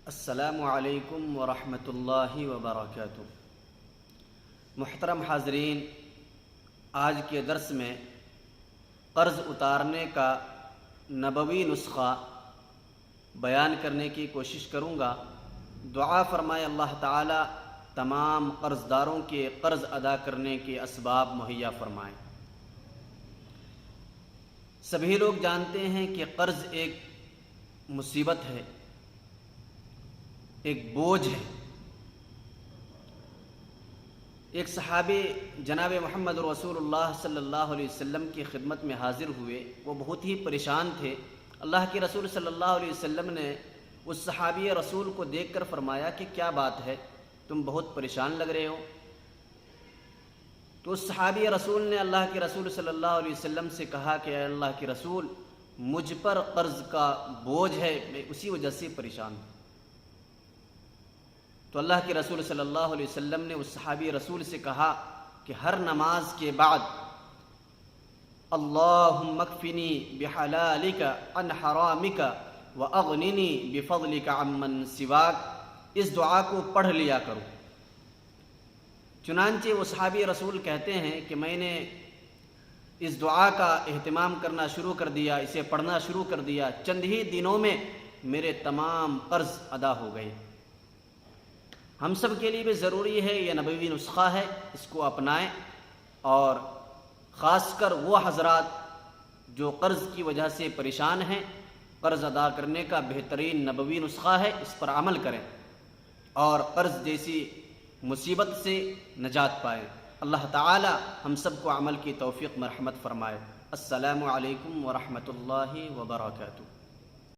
السلام علیکم ورحمۃ اللہ وبرکاتہ۔ محترم حاضرین، آج کے درس میں قرض اتارنے کا نبوی نسخہ بیان کرنے کی کوشش کروں گا۔ دعا فرمائے اللہ تعالی تمام قرض داروں کے قرض ادا کرنے کے اسباب مہیا فرمائیں۔ سبھی لوگ جانتے ہیں کہ قرض ایک مصیبت ہے، ایک بوجھ ہے۔ ایک صحابی جناب محمد رسول اللہ صلی اللہ علیہ وسلم کی خدمت میں حاضر ہوئے۔ وہ بہت ہی پریشان تھے۔ اللہ کے رسول صلی اللہ علیہ وسلم نے اس صحابی رسول کو دیکھ کر فرمایا کہ کیا بات ہے، تم بہت پریشان لگ رہے ہو۔ تو اس صحابی رسول نے اللہ کے رسول صلی اللہ علیہ وسلم سے کہا کہ اے اللہ کے رسول، مجھ پر قرض کا بوجھ ہے، میں اسی وجہ سے پریشان ہوں۔ تو اللہ کے رسول صلی اللہ علیہ وسلم نے اس صحابی رسول سے کہا کہ ہر نماز کے بعد اللہم اکفنی بحلالک عن حرامک واغننی بفضلک عمن سواک، اس دعا کو پڑھ لیا کرو۔ چنانچہ وہ صحابی رسول کہتے ہیں کہ میں نے اس دعا کا اہتمام کرنا شروع کر دیا، اسے پڑھنا شروع کر دیا، چند ہی دنوں میں میرے تمام قرض ادا ہو گئے۔ ہم سب کے لیے بھی ضروری ہے، یہ نبوی نسخہ ہے، اس کو اپنائیں، اور خاص کر وہ حضرات جو قرض کی وجہ سے پریشان ہیں، قرض ادا کرنے کا بہترین نبوی نسخہ ہے، اس پر عمل کریں اور قرض جیسی مصیبت سے نجات پائیں۔ اللہ تعالی ہم سب کو عمل کی توفیق مرحمت فرمائے۔ السلام علیکم ورحمۃ اللہ وبرکاتہ۔